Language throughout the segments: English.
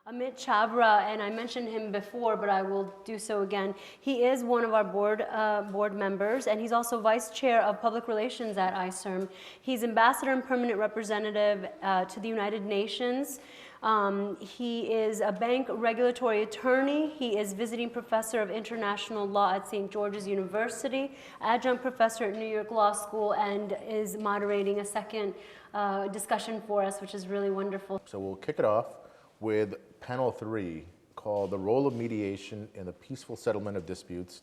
Amit Chabra, and I mentioned him before, but I will do so again. He is one of our board members, and he's also vice chair of public relations at ICERM. He's ambassador and permanent representative to the United Nations. He is a bank regulatory attorney. He is visiting professor of international law at St. George's University, adjunct professor at New York Law School, and is moderating a second discussion for us, which is really wonderful. So we'll kick it off with panel 3, called The Role of Mediation in the Peaceful Settlement of Disputes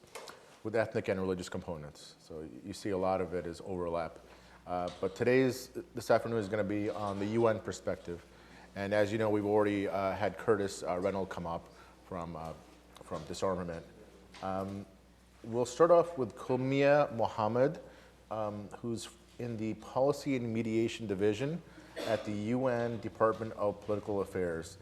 with Ethnic and Religious Components. So you see a lot of it is overlap. But this afternoon is going to be on the UN perspective. And as you know, we've already had Curtis Reynolds come up from Disarmament. We'll start off with Kulmiye Mohamed, who's in the Policy and Mediation Division at the UN Department of Political Affairs.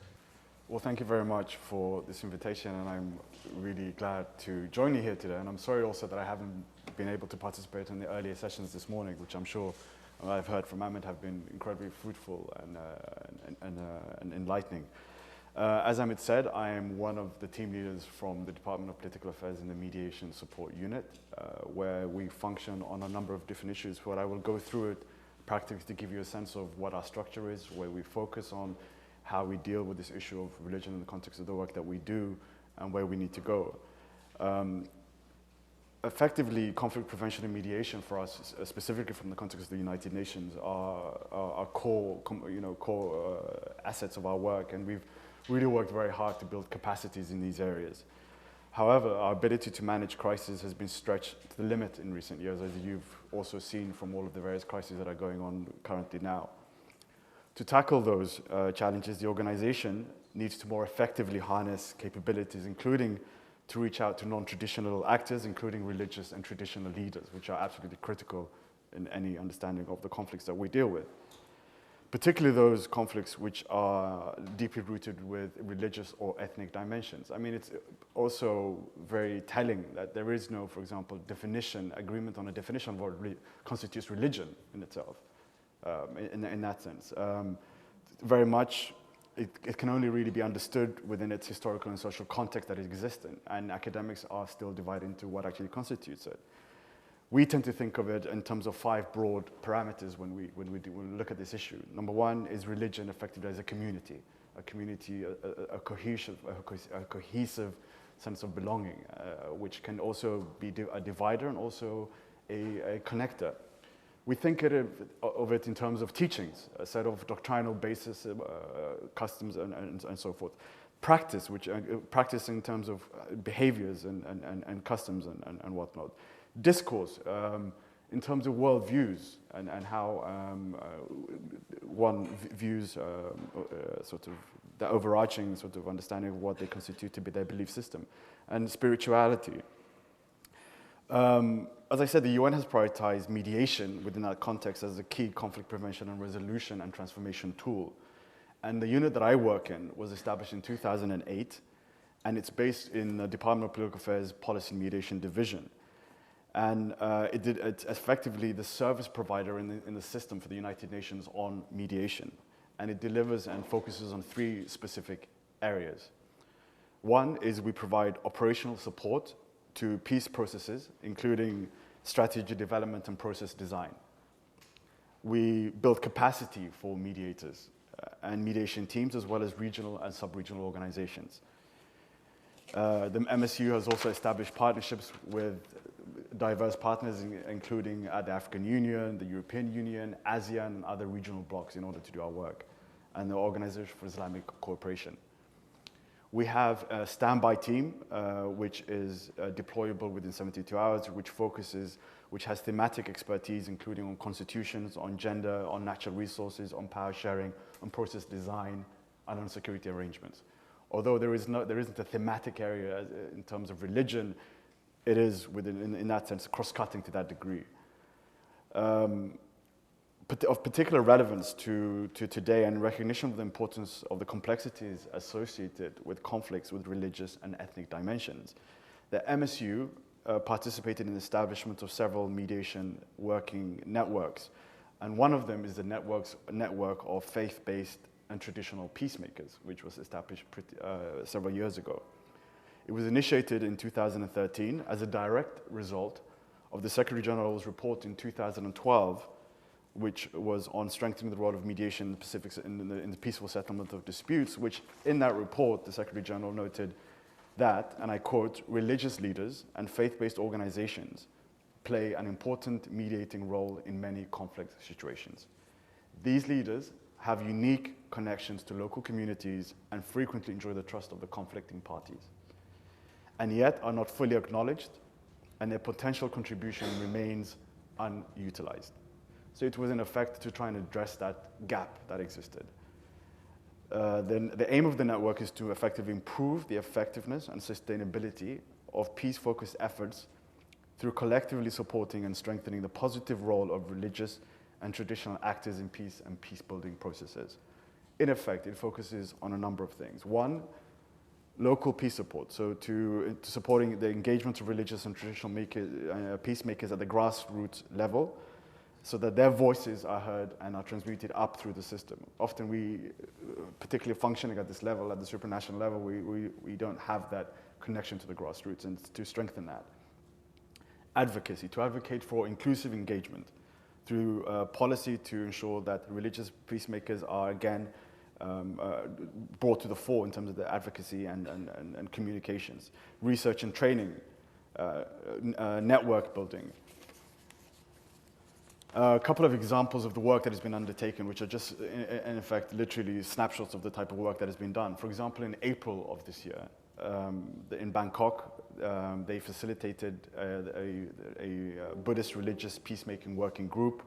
Well, thank you very much for this invitation, and I'm really glad to join you here today. And I'm sorry also that I haven't been able to participate in the earlier sessions this morning, which I'm sure I've heard from Mohamed have been incredibly fruitful and enlightening. As Amit said, I am one of the team leaders from the Department of Political Affairs in the Mediation Support Unit, where we function on a number of different issues. But I will go through it practically to give you a sense of what our structure is, where we focus on, how we deal with this issue of religion in the context of the work that we do, and where we need to go. Effectively, conflict prevention and mediation for us, specifically from the context of the United Nations, are core assets of our work, and we've really worked very hard to build capacities in these areas. However, our ability to manage crises has been stretched to the limit in recent years, as you've also seen from all of the various crises that are going on currently now. To tackle those challenges, the organization needs to more effectively harness capabilities, including to reach out to non-traditional actors, including religious and traditional leaders, which are absolutely critical in any understanding of the conflicts that we deal with. Particularly those conflicts which are deeply rooted with religious or ethnic dimensions. I mean, it's also very telling that there is no, for example, agreement on a definition of what constitutes religion in itself. In that sense. Very much, it can only really be understood within its historical and social context that it exists in, and academics are still divided into what actually constitutes it. We tend to think of it in terms of 5 broad parameters when we look at this issue. Number 1 is religion effectively as a community, a cohesive sense of belonging, which can also be a divider and also a connector. We think of it in terms of teachings, a set of doctrinal basis, customs, and so forth. Practice, practice in terms of behaviors and customs and whatnot. Discourse, in terms of worldviews and how one views sort of the overarching sort of understanding of what they constitute to be their belief system. And spirituality. As I said, the UN has prioritized mediation within that context as a key conflict prevention and resolution and transformation tool. And the unit that I work in was established in 2008, and it's based in the Department of Political Affairs Policy and Mediation Division. And it's effectively the service provider in the system for the United Nations on mediation. And it delivers and focuses on 3 specific areas. One is we provide operational support to peace processes, including strategy development and process design. We build capacity for mediators and mediation teams, as well as regional and sub-regional organizations. The MSU has also established partnerships with diverse partners, including the African Union, the European Union, ASEAN, and other regional blocs in order to do our work, and the Organization for Islamic Cooperation. We have a standby team, which is deployable within 72 hours, which has thematic expertise, including on constitutions, on gender, on natural resources, on power sharing, on process design, and on security arrangements. Although there isn't a thematic area in terms of religion, it is in that sense, cross-cutting to that degree. Of particular relevance to today and recognition of the importance of the complexities associated with conflicts with religious and ethnic dimensions. The MSU participated in the establishment of several mediation working networks, and one of them is the network of faith-based and Traditional Peacemakers, which was established several years ago. It was initiated in 2013 as a direct result of the Secretary General's report in 2012, which was on strengthening the role of mediation in the Pacific in the peaceful settlement of disputes, which in that report, the Secretary General noted that, and I quote, religious leaders and faith-based organizations play an important mediating role in many conflict situations. These leaders have unique connections to local communities and frequently enjoy the trust of the conflicting parties, and yet are not fully acknowledged, and their potential contribution remains unutilized. So it was in effect to try and address that gap that existed. Then the aim of the network is to effectively improve the effectiveness and sustainability of peace-focused efforts through collectively supporting and strengthening the positive role of religious and traditional actors in peace and peace-building processes. In effect, it focuses on a number of things. One, local peace support, so to supporting the engagement of religious and traditional peacemakers at the grassroots level, so that their voices are heard and are transmuted up through the system. Often we, particularly functioning at this level, at the supranational level, we don't have that connection to the grassroots, and to strengthen that. Advocacy, to advocate for inclusive engagement through policy to ensure that religious peacemakers are again brought to the fore in terms of their advocacy and communications. Research and training, network building. A couple of examples of the work that has been undertaken, which are just, in effect, literally snapshots of the type of work that has been done. For example, in April of this year, in Bangkok, they facilitated a Buddhist religious peacemaking working group,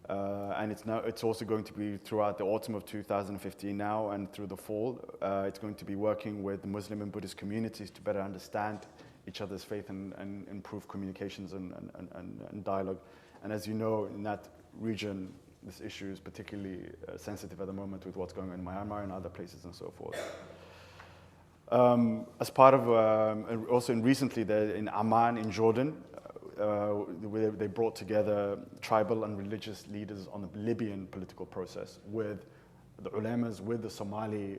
and it's also going to be throughout the autumn of 2015 now and through the fall. It's going to be working with the Muslim and Buddhist communities to better understand each other's faith and improve communications and dialogue. And as you know, in that region, this issue is particularly sensitive at the moment with what's going on in Myanmar and other places and so forth. As part of, also recently in Amman in Jordan, they brought together tribal and religious leaders on the Libyan political process with the ulamas, with the Somali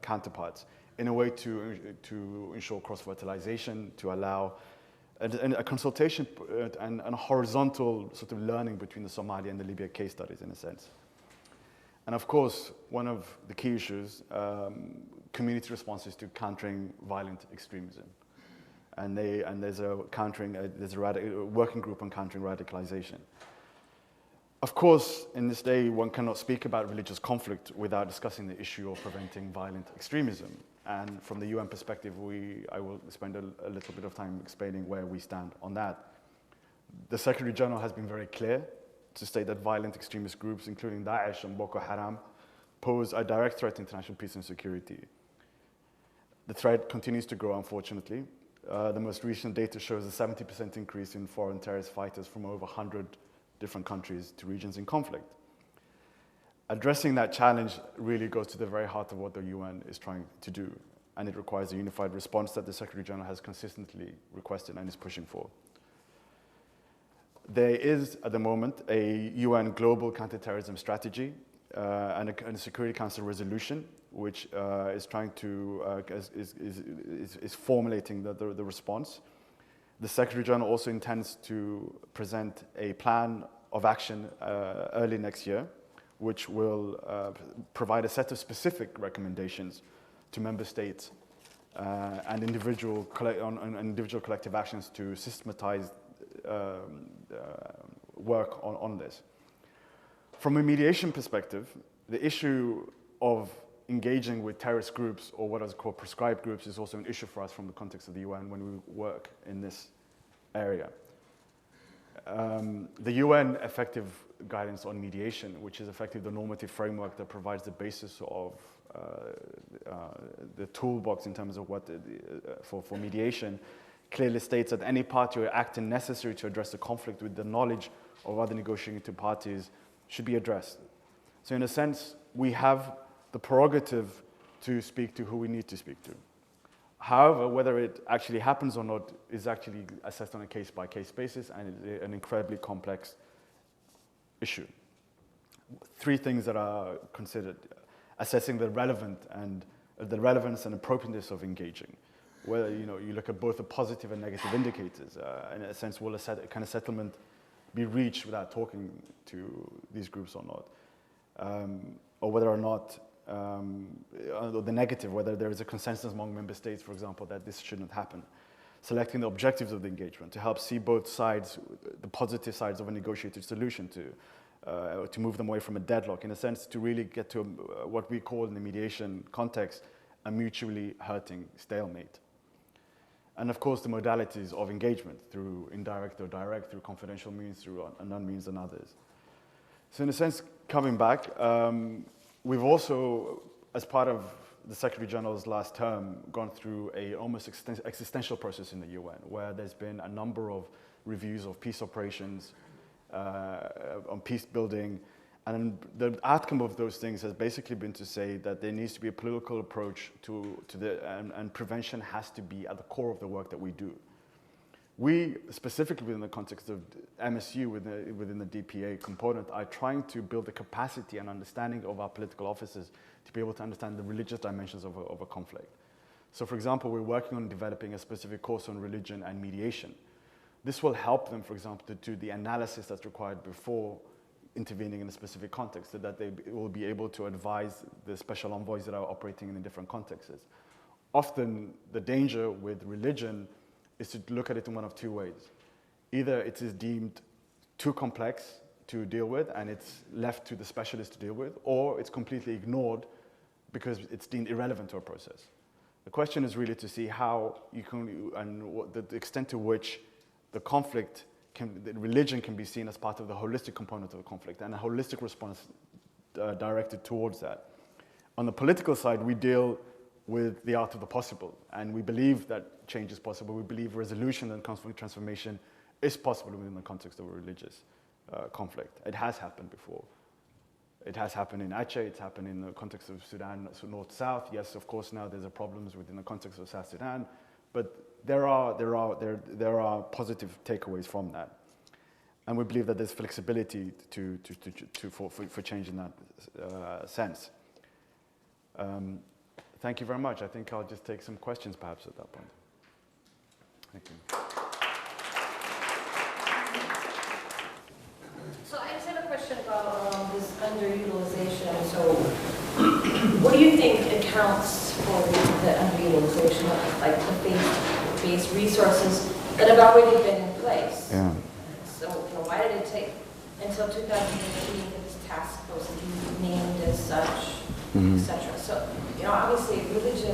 counterparts, in a way to ensure cross-fertilization, to allow a consultation and a horizontal sort of learning between the Somali and the Libya case studies, in a sense. And of course, one of the key issues, community responses to countering violent extremism. And there's a working group on countering radicalization. Of course, in this day, one cannot speak about religious conflict without discussing the issue of preventing violent extremism. And from the UN perspective, I will spend a little bit of time explaining where we stand on that. The Secretary General has been very clear to state that violent extremist groups, including Daesh and Boko Haram, pose a direct threat to international peace and security. The threat continues to grow, unfortunately. The most recent data shows a 70% increase in foreign terrorist fighters from over 100 different countries to regions in conflict. Addressing that challenge really goes to the very heart of what the UN is trying to do, and it requires a unified response that the Secretary General has consistently requested and is pushing for. There is, at the moment, a UN global counterterrorism strategy and a Security Council resolution, which is trying to is formulating the response. The Secretary General also intends to present a plan of action early next year, which will provide a set of specific recommendations to member states and individual collective actions to systematize work on this. From a mediation perspective, the issue of engaging with terrorist groups, or what is called prescribed groups, is also an issue for us from the context of the UN when we work in this area. The UN effective guidance on mediation, which is effectively the normative framework that provides the basis of the toolbox in terms of what for mediation, clearly states that any party or action necessary to address the conflict with the knowledge of other negotiating parties should be addressed. So in a sense, we have the prerogative to speak to who we need to speak to. However, whether it actually happens or not is actually assessed on a case-by-case basis, and it's an incredibly complex issue. Three things that are considered. assessing the relevance and appropriateness of engaging. Whether you look at both the positive and negative indicators. In a sense, will a kind of settlement be reached without talking to these groups or not? Or whether or not, the negative, whether there is a consensus among member states, for example, that this shouldn't happen. Selecting the objectives of the engagement to help see both sides, the positive sides of a negotiated solution, to move them away from a deadlock, in a sense, to really get to what we call in the mediation context a mutually hurting stalemate. And of course, the modalities of engagement, through indirect or direct, through confidential means, through unknown means, and others. So in a sense, coming back, we've also, as part of the Secretary General's last term, gone through a almost existential process in the UN, where there's been a number of reviews of peace operations, on peace building, and the outcome of those things has basically been to say that there needs to be a political approach and prevention has to be at the core of the work that we do. We, specifically within the context of MSU, within the DPA component, are trying to build the capacity and understanding of our political officers to be able to understand the religious dimensions of a conflict. So for example, we're working on developing a specific course on religion and mediation. This will help them, for example, to do the analysis that's required before intervening in a specific context, so that they will be able to advise the special envoys that are operating in the different contexts. Often, the danger with religion is to look at it in one of two ways. Either it is deemed too complex to deal with and it's left to the specialist to deal with, or it's completely ignored because it's deemed irrelevant to a process. The question is really to see how you can, and what the extent to which the conflict, the religion can be seen as part of the holistic component of the conflict and a holistic response directed towards that. On the political side, we deal with the art of the possible, and we believe that change is possible. We believe resolution and conflict transformation is possible within the context of a religious conflict. It has happened before. It has happened in Aceh, it's happened in the context of Sudan, so North-South. Yes, of course, now there's problems within the context of South Sudan, but there are positive takeaways from that. And we believe that there's flexibility for change in that sense. Thank you very much. I think I'll just take some questions perhaps at that point. Thank you. So I just have a question about this underutilization. So what do you think accounts for the underutilization of like the faith-based resources that have already been in place? Yeah. So why did it take until 2015 for this task force to be named as such, etc.? So obviously religious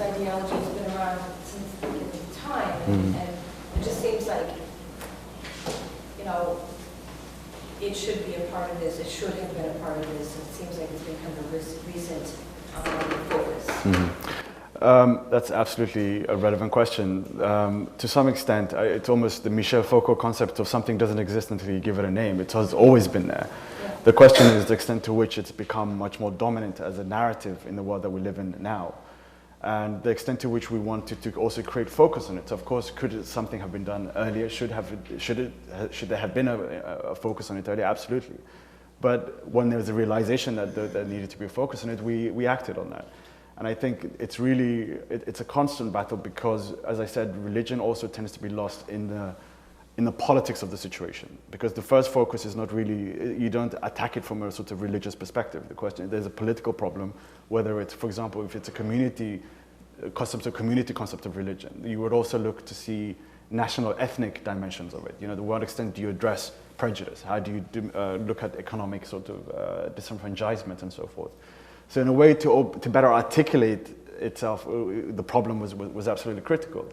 ideology has been around since the beginning of time, and it just seems like it should be a part of this. It should have been a part of this. It seems like it's become a recent focus. That's absolutely a relevant question. To some extent, it's almost the Michel Foucault concept of something doesn't exist until you give it a name. It has always been there. Yeah. The question is the extent to which it's become much more dominant as a narrative in the world that we live in now. And the extent to which we wanted to also create focus on it. So of course, could something have been done earlier? Should there have been a focus on it earlier? Absolutely. But when there was a realization that there needed to be a focus on it, we acted on that. And I think it's really, it's a constant battle because, as I said, religion also tends to be lost in the politics of the situation. Because the first focus is not really, you don't attack it from a sort of religious perspective. The question, there's a political problem, whether it's, for example, if it's a community concept of religion. You would also look to see national ethnic dimensions of it. To what extent do you address prejudice? How do you look at economic sort of disenfranchisement and so forth? So in a way to better articulate itself, the problem was absolutely critical.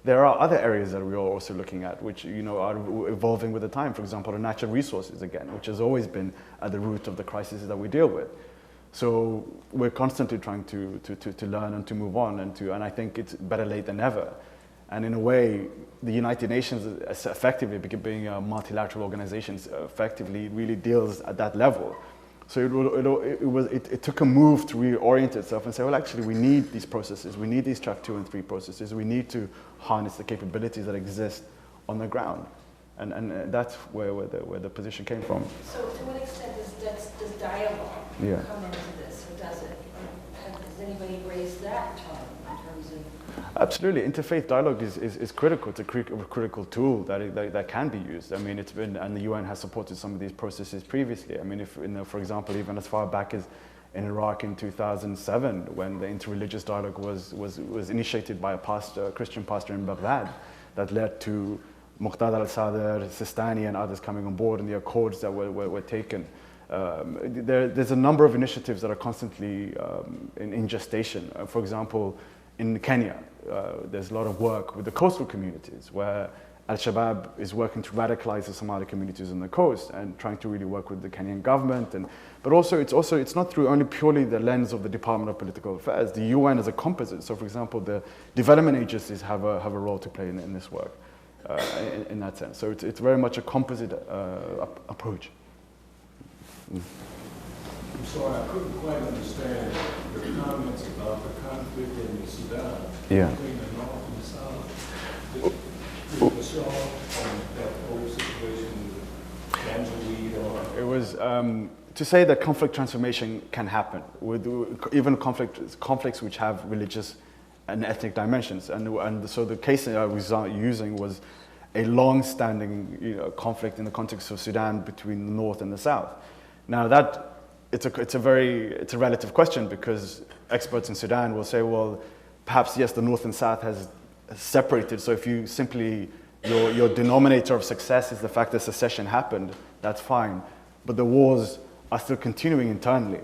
There are other areas that we are also looking at, which are evolving with the time. For example, the natural resources again, which has always been at the root of the crises that we deal with. So we're constantly trying to learn and to move on, and I think it's better late than never. And in a way, the United Nations, effectively being a multilateral organization, effectively really deals at that level. So it took a move to reorient itself and say, well, actually, we need these processes. We need these track 2 and 3 processes. We need to harness the capabilities that exist on the ground. And that's where the position came from. So to what extent does dialogue Yeah. come into this, or does it? Has anybody raised that term in terms of? Absolutely, interfaith dialogue is critical. It's a critical tool that can be used. I mean, it's been, and the UN has supported some of these processes previously. I mean, if, for example, even as far back as in Iraq in 2007, when the interreligious dialogue was initiated by a Christian pastor in Baghdad, that led to Muqtada al-Sadr, Sistani, and others coming on board, and the accords that were taken. There's a number of initiatives that are constantly in gestation. For example, in Kenya, there's a lot of work with the coastal communities where Al-Shabaab is working to radicalize the Somali communities on the coast and trying to really work with the Kenyan government. But it's not through only purely the lens of the Department of Political Affairs. The UN is a composite. So, for example, the development agencies have a role to play in this work, in that sense. So it's very much a composite approach. I'm sorry, I couldn't quite understand your comments about the conflict in Sudan between the North and the South. Could you show on that whole situation with Angelique or? It was to say that conflict transformation can happen with even conflicts which have religious and ethnic dimensions, and so the case that I was using was a long-standing conflict in the context of Sudan between the North and the South. Now that it's a relative question, because experts in Sudan will say, well, perhaps yes, the North and South has separated. So if you simply your denominator of success is the fact that secession happened, that's fine. But the wars are still continuing internally.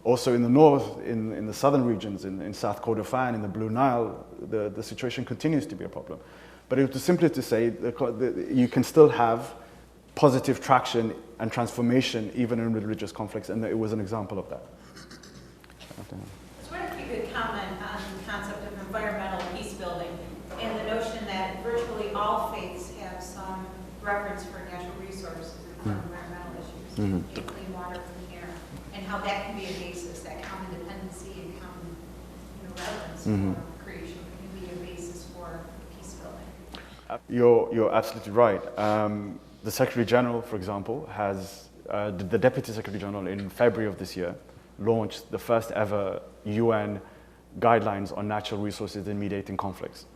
Also in the north, in the southern regions, in South Kordofan, in the Blue Nile, the situation continues to be a problem. But it was simply to say that you can still have positive traction and transformation even in religious conflicts, and it was an example of that. I was wondering if you could comment on the concept of environmental peace building and the notion that virtually all faiths have some reference for natural resources and environmental issues, and clean water, clean air, and how that can be a basis, that common dependency and common relevance for creation can be a basis for peace building. You're absolutely right. The Secretary General, for example, has, the Deputy Secretary General in February of this year launched the first ever UN guidelines on natural resources in mediating conflicts.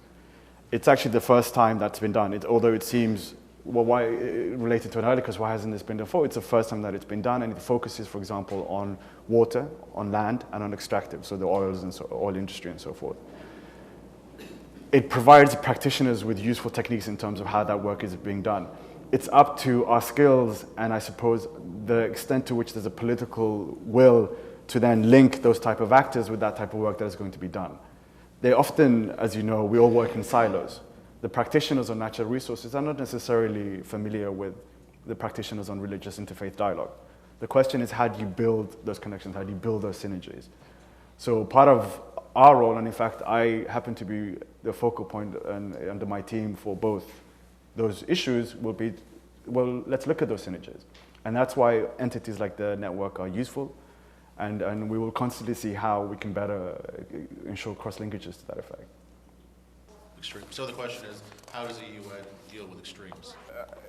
It's actually the first time that's been done. Although it seems, well, why related to an earlier, because why hasn't this been done before? It's the first time that it's been done, and it focuses, for example, on water, on land, and on extractive, so the oils and oil industry and so forth. It provides practitioners with useful techniques in terms of how that work is being done. It's up to our skills and I suppose the extent to which there's a political will to then link those type of actors with that type of work that is going to be done. They often, as you know, we all work in silos. The practitioners on natural resources are not necessarily familiar with the practitioners on religious interfaith dialogue. The question is, how do you build those connections? How do you build those synergies? So part of our role, and in fact, I happen to be the focal point under my team for both those issues, will be, well, let's look at those synergies. And that's why entities like the network are useful, and we will constantly see how we can better ensure cross-linkages to that effect. Extreme. So the question is, how does the UN deal with extremes?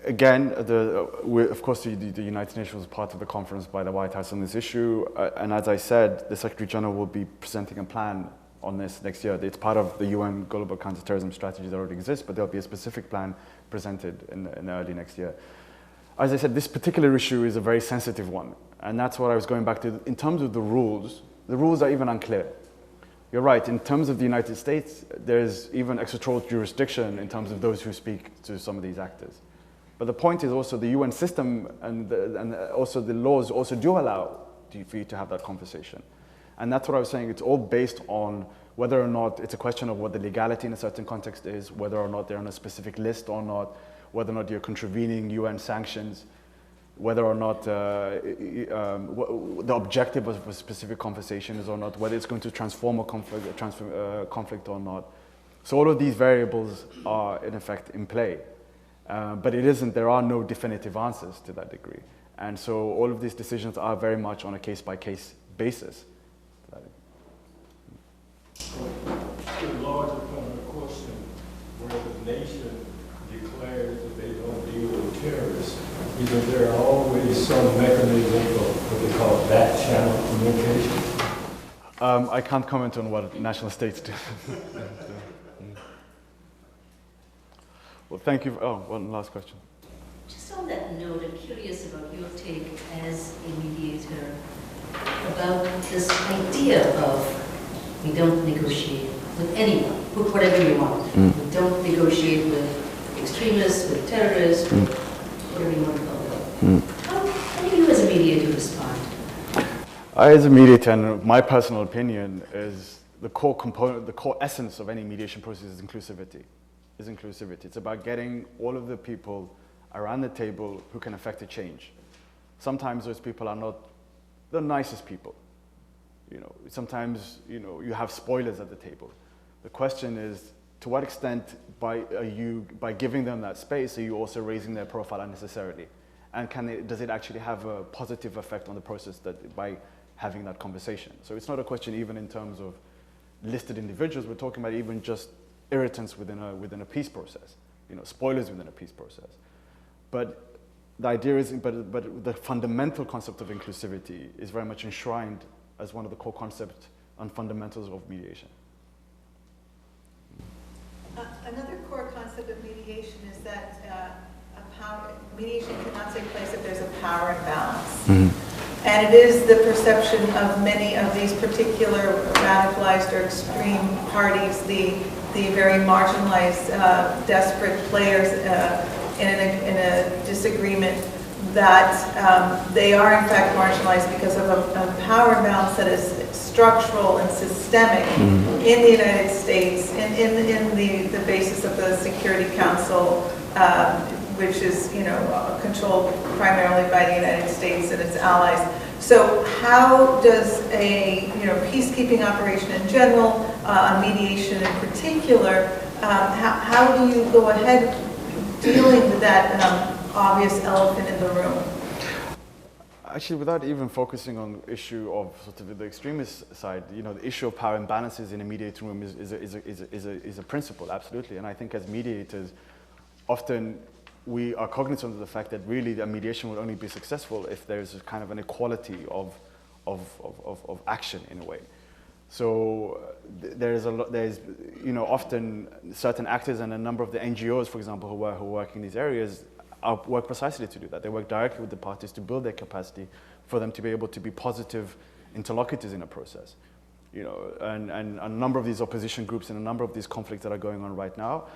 Again, of course, the United Nations was part of the conference by the White House on this issue, and as I said, the Secretary General will be presenting a plan on this next year. It's part of the UN Global Counterterrorism Strategy that already exists, but there'll be a specific plan presented in early next year. As I said, this particular issue is a very sensitive one, and that's what I was going back to. In terms of the rules are even unclear. You're right, in terms of the United States, there's even extraterritorial jurisdiction in terms of those who speak to some of these actors. But the point is also the UN system and also the laws also do allow for you to have that conversation. And that's what I was saying, it's all based on whether or not it's a question of what the legality in a certain context is, whether or not they're on a specific list or not, whether or not you're contravening UN sanctions, whether or not the objective of a specific conversation is or not, whether it's going to transform a conflict or not. So all of these variables are in effect in play. But it isn't, there are no definitive answers to that degree. And so all of these decisions are very much on a case-by-case basis. To enlarge upon the question, where the nation declares that they don't deal with terrorists, isn't there always some mechanism for what they call back channel communication? I can't comment on what national states do. Well, thank you. Oh, one last question. Just on that note, I'm curious about your take as a mediator about this idea of we don't negotiate with anyone, put whatever you want. We don't negotiate with extremists, with terrorists, with whatever you want to call them. How do you as a mediator respond? I, as a mediator, and my personal opinion is the core component, the core essence of any mediation process is inclusivity. It's about getting all of the people around the table who can affect a change. Sometimes those people are not the nicest people. You know, sometimes, you know, you have spoilers at the table. The question is, to what extent by giving them that space, are you also raising their profile unnecessarily? And does it actually have a positive effect on the process by having that conversation? So it's not a question even in terms of listed individuals. We're talking about even just irritants within a peace process, you know, spoilers within a peace process. But the idea is, but the fundamental concept of inclusivity is very much enshrined as one of the core concepts and fundamentals of mediation. Another core concept of mediation is that mediation cannot take place if there's a power imbalance. And it is the perception of many of these particular radicalized or extreme parties, the very marginalized, desperate players in a disagreement, that they are in fact marginalized because of a power imbalance that is structural and systemic in the United States, in the basis of the Security Council, which is, you know, controlled primarily by the United States and its allies. So how does a, you know, peacekeeping operation in general, mediation in particular, how do you go ahead dealing with that obvious elephant in the room? Actually, without even focusing on the issue of sort of the extremist side, you know, the issue of power imbalances in a mediating room is a principle, absolutely. And I think as mediators, often we are cognizant of the fact that really a mediation will only be successful if there's a kind of an equality of action in a way. So there's you know, often certain actors and a number of the NGOs, for example, who work in these areas work precisely to do that. They work directly with the parties to build their capacity for them to be able to be positive interlocutors in a process. You know, and a number of these opposition groups and a number of these conflicts that are going on right now,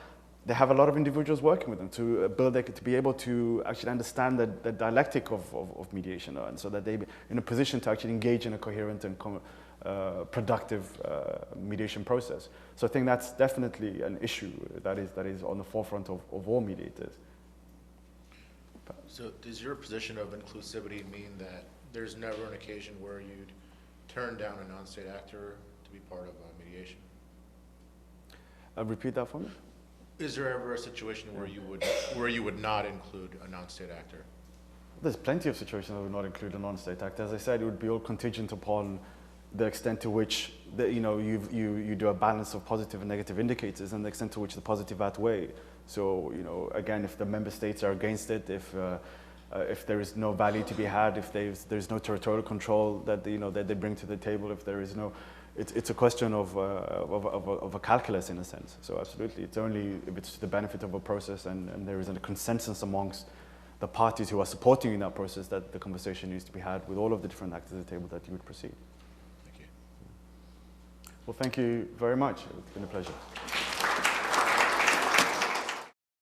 they have a lot of individuals working with them to to be able to actually understand the dialectic of mediation, and so that they're in a position to actually engage in a coherent and productive mediation process. So I think that's definitely an issue that is on the forefront of all mediators. So does your position of inclusivity mean that there's never an occasion where you'd turn down a non-state actor to be part of mediation? Repeat that for me. Is there ever a situation where you would not include a non-state actor? There's plenty of situations that would not include a non-state actor. As I said, it would be all contingent upon the extent to which you know, you do a balance of positive and negative indicators, and the extent to which the positive outweigh. So, you know, again, if the member states are against it, if there is no value to be had, if there's no territorial control that that they bring to the table, if there is no, it's a question of a calculus in a sense. So absolutely, it's only if it's to the benefit of a process and there is a consensus amongst the parties who are supporting in that process that the conversation needs to be had with all of the different actors at the table that you would proceed. Thank you. Well, thank you very much. It's been a pleasure.